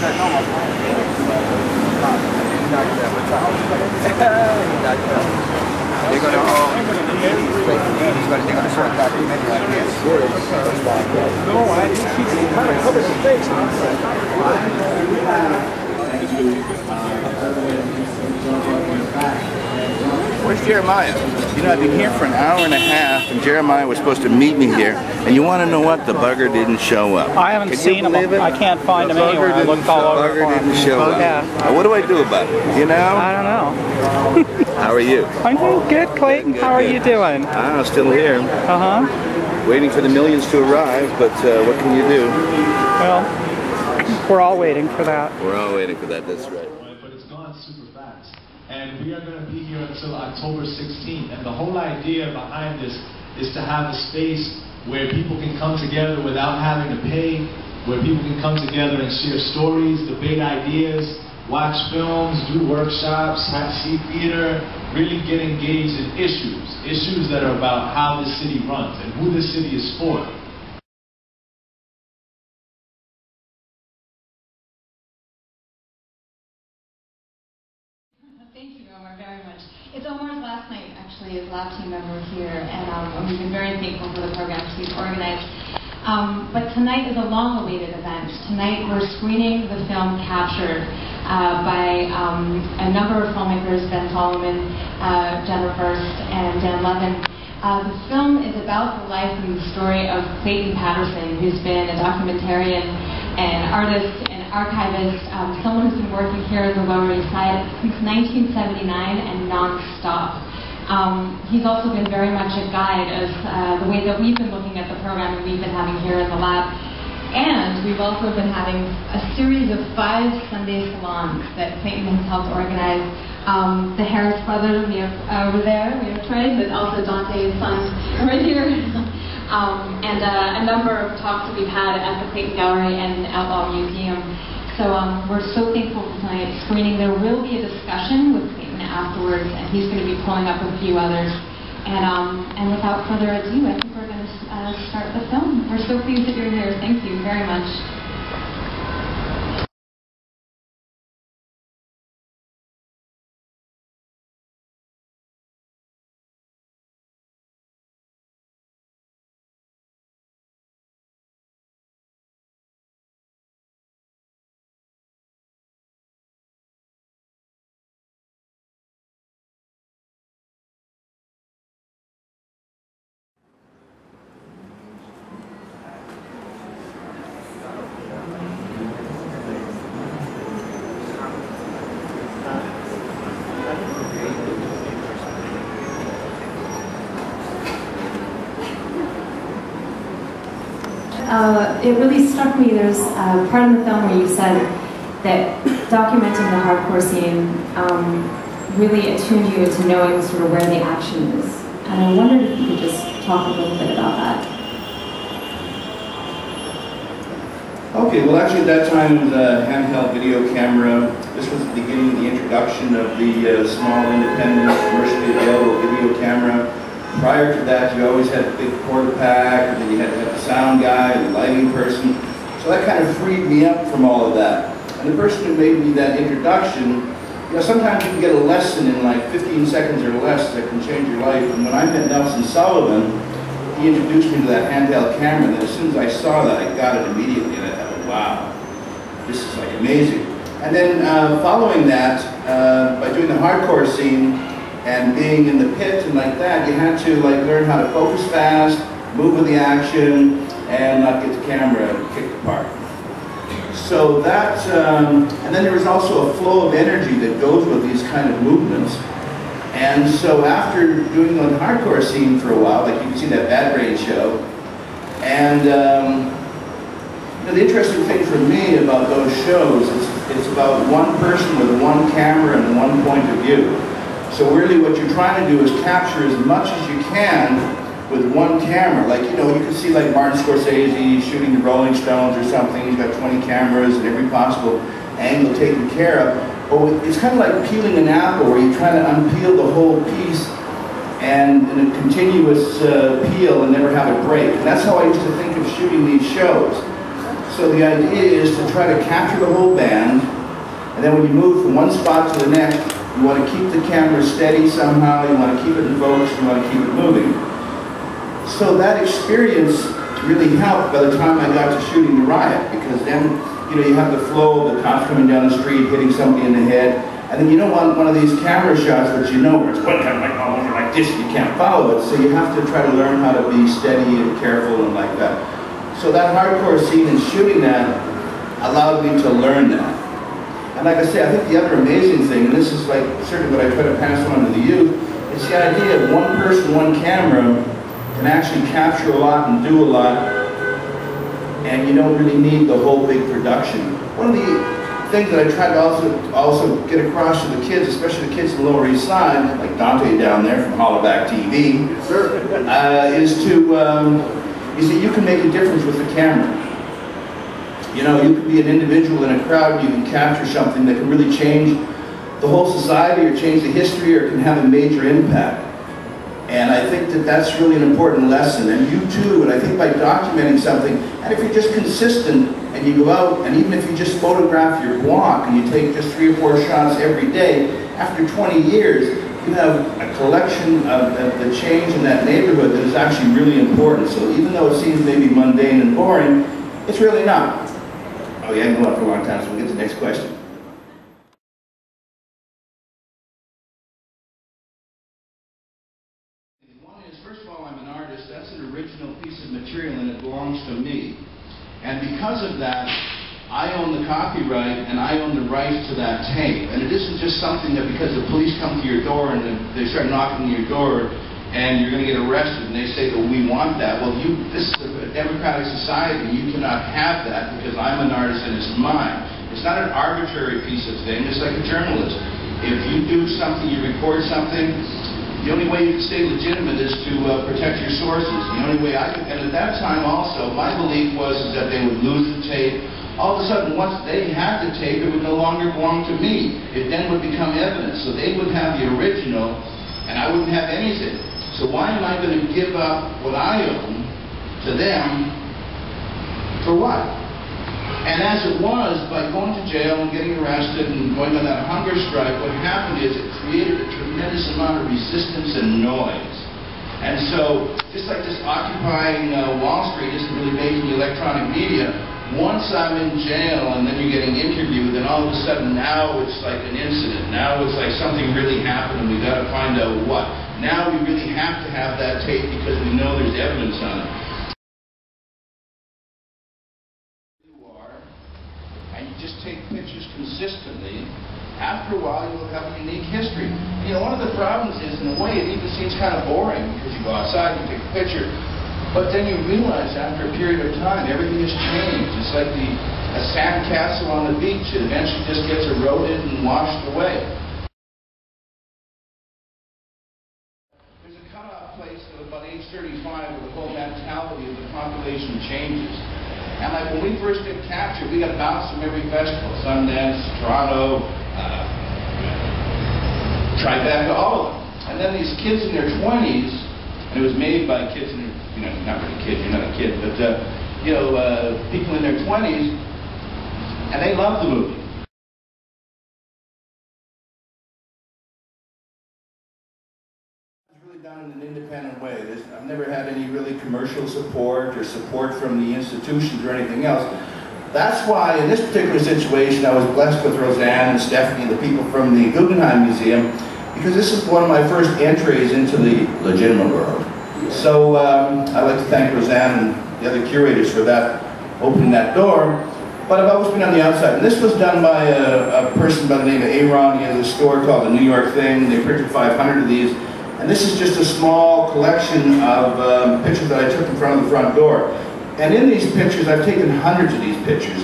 They're going to all, they're going to sort of documentary like this. No, I think he kind of covers his face. Where's Jeremiah? You know, I've been here for an hour and a half, and Jeremiah was supposed to meet me here. And you want to know what? The bugger didn't show up. I haven't seen him. I can't find him anywhere. I looked all over. The bugger didn't show up. Yeah. Now, what do I do about it? You know? I don't know. How are you? I'm doing good, Clayton. How are you doing? I'm still here. Waiting for the millions to arrive, but what can you do? Well, we're all waiting for that. We're all waiting for that, that's right. But it's gone super fast. And we are going to be here until October 16th. And the whole idea behind this is to have a space where people can come together without having to pay, where people can come together and share stories, debate ideas, watch films, do workshops, see theater, really get engaged in issues that are about how the city runs and who the city is for. Thank you, Omar, very much. It's Omar's last night, actually, as lab team member here, and we've been very thankful for the programs he's organized. But tonight is a long-awaited event. Tonight we're screening the film Captured by a number of filmmakers, Ben Solomon, Jennifer First, and Dan Levin. The film is about the life and the story of Clayton Patterson, who's been a documentarian, an artist, an archivist, someone who's been working here in the Lower East Side since 1979 and non-stop. He's also been very much a guide as the way that we've been looking at the programming we've been having here in the lab. And we've also been having a series of 5 Sunday salons that Clayton has helped organize. The Harris brothers, we have over there, we have Trey, but also Dante's sons right here. And a number of talks that we've had at the Clayton Gallery and Outlaw Museum. So we're so thankful for tonight's screening. There will be a discussion with Clayton afterwards, and he's going to be pulling up a few others. And without further ado, I think we're going to start the film. We're so pleased that you're here. Thank you very much. It really struck me, there's a part in the film where you said that documenting the hardcore scene really attuned you into knowing sort of where the action is. And I wondered if you could just talk a little bit about that. Okay, well actually at that time it was a handheld video camera. This was the beginning of the introduction of the small independent commercially available video camera. Prior to that, you always had a big quarter pack, and then you had to have the sound guy and the lighting person. So that kind of freed me up from all of that. And the person who made me that introduction, you know, sometimes you can get a lesson in like 15 seconds or less that can change your life. And when I met Nelson Sullivan, he introduced me to that handheld camera, and as soon as I saw that, I got it immediately, and I thought, wow, this is like amazing. And then following that, by doing the hardcore scene, and being in the pit and like that, you had to like learn how to focus fast, move with the action, and not get the camera kicked apart. So that, and then there was also a flow of energy that goes with these kind of movements. And so after doing the hardcore scene for a while, like you can see that Bad Brain show, and you know, the interesting thing for me about those shows is it's about one person with one camera and one point of view. So really what you're trying to do is capture as much as you can with one camera. Like, you know, you can see like Martin Scorsese shooting the Rolling Stones or something. He's got 20 cameras and every possible angle taken care of. But it's kind of like peeling an apple where you're trying to unpeel the whole piece and in a continuous peel and never have a break. And that's how I used to think of shooting these shows. So the idea is to try to capture the whole band, and then when you move from one spot to the next, you want to keep the camera steady somehow, you want to keep it in focus, you want to keep it moving. So that experience really helped by the time I got to shooting the riot, because then, you know, you have the flow of the cops coming down the street, hitting somebody in the head, and then you don't want one of these camera shots that you know where it's going kind of like all over like this, you can't follow it, so you have to try to learn how to be steady and careful and like that. So that hardcore scene and shooting that allowed me to learn that. And like I say, I think the other amazing thing, and this is like certainly what I try to pass on to the youth, is the idea of one person, one camera can actually capture a lot and do a lot, and you don't really need the whole big production. One of the things that I try to also get across to the kids, especially the kids in the Lower East Side, like Dante down there from Hollaback TV, is that you can make a difference with the camera. You know, you can be an individual in a crowd, you can capture something that can really change the whole society or change the history or can have a major impact. And I think that that's really an important lesson. And you too, and I think by documenting something, and if you're just consistent and you go out, and even if you just photograph your block and you take just 3 or 4 shots every day, after 20 years, you have a collection of the change in that neighborhood that is actually really important. So even though it seems maybe mundane and boring, it's really not. Oh yeah, I can go on for a long time, so we'll get to the next question. One is, first of all, I'm an artist. That's an original piece of material and it belongs to me. And because of that, I own the copyright and I own the rights to that tape. And it isn't just something that because the police come to your door and they start knocking on your door and you're going to get arrested and they say that we want that. Well, this is a democratic society. You cannot have that because I'm an artist and it's mine. It's not an arbitrary piece of thing. It's like a journalist. If you do something, you record something, the only way you can stay legitimate is to protect your sources. The only way I could, and at that time also, my belief was that they would lose the tape. All of a sudden, once they had the tape, it would no longer belong to me. It then would become evidence. So they would have the original, and I wouldn't have anything. So why am I going to give up what I own to them for what? And as it was, by going to jail and getting arrested and going on that hunger strike, what happened is it created a tremendous amount of resistance and noise. And so, just like this occupying Wall Street isn't really making electronic media, once I'm in jail and then you're getting interviewed, then all of a sudden now it's like an incident. Now it's like something really happened and we've got to find out what. Now we really have to have that tape because we know there's evidence on it. You are, and you just take pictures consistently, after a while you'll have a unique history. You know, one of the problems is, in a way, it even seems kind of boring because you go outside and you take a picture, but then you realize after a period of time everything has changed. It's like a sand castle on the beach. It eventually just gets eroded and washed away. About age 35, where the whole mentality of the population changes. And like when we first did capture, we got bounced from every festival, Sundance, Toronto, Tribeca, all of them. And then these kids in their 20s, and it was made by kids in their, you know, not really kids, you're not a kid, but people in their 20s, and they loved the movie. Done in an independent way. I've never had any really commercial support or support from the institutions or anything else. That's why in this particular situation I was blessed with Roseanne and Stephanie, the people from the Guggenheim Museum, because this is one of my first entries into the legitimate world. So I'd like to thank Roseanne and the other curators for that, opening that door. But I've always been on the outside. And this was done by a person by the name of Aaron. He has a store called the New York Thing. They printed 500 of these. And this is just a small collection of pictures that I took in front of the front door. And in these pictures, I've taken hundreds of these pictures.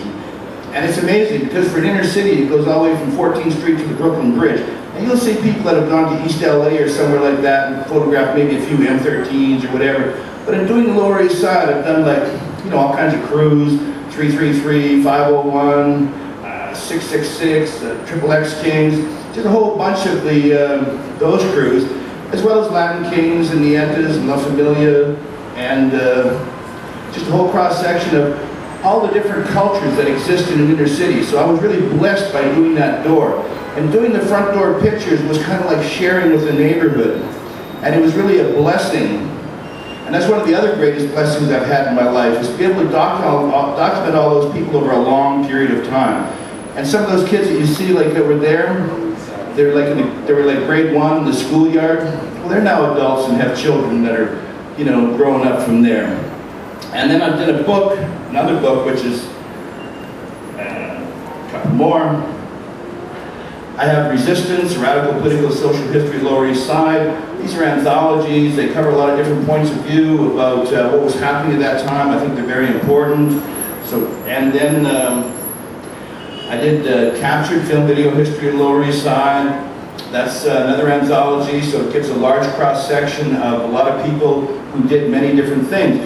And it's amazing, because for an inner city, it goes all the way from 14th Street to the Brooklyn Bridge. And you'll see people that have gone to East LA or somewhere like that and photographed maybe a few M13s or whatever. But in doing the Lower East Side, I've done like, you know, all kinds of crews, 333, 501, 666, XXX Kings, just a whole bunch of those crews, as well as Latin Kings and Nietas and La Familia, and just a whole cross-section of all the different cultures that exist in an inner city. So I was really blessed by doing that door. And doing the front door pictures was kind of like sharing with the neighborhood. And it was really a blessing. And that's one of the other greatest blessings I've had in my life, is to be able to document all those people over a long period of time. And some of those kids that you see like that were there, they were like grade 1 in the schoolyard. Well, they're now adults and have children that are, you know, growing up from there. And then I did a book, another book, which is a couple more. I have Resistance, Radical Political Social History of Lower East Side. These are anthologies. They cover a lot of different points of view about what was happening at that time. I think they're very important. So, and then I did Captured Film Video History of Lower East Side. That's another anthology, so it gives a large cross-section of a lot of people who did many different things.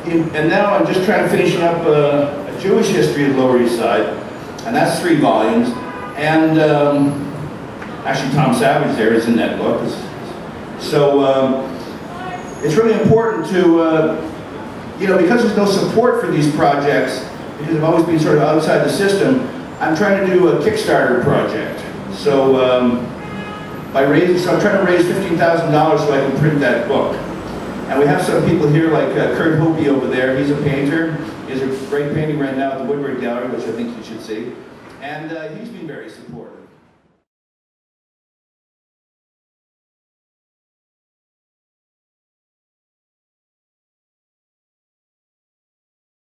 And now I'm just trying to finish up a Jewish history of Lower East Side, and that's 3 volumes. And actually Tom Savage there is in that book. So it's really important to, you know, because there's no support for these projects, because I've always been sort of outside the system, I'm trying to do a Kickstarter project. So I'm trying to raise $15,000 so I can print that book. And we have some people here like Kurt Hoopie over there. He's a painter. He has a great painting right now at the Woodward Gallery, which I think you should see. And he's been very supportive.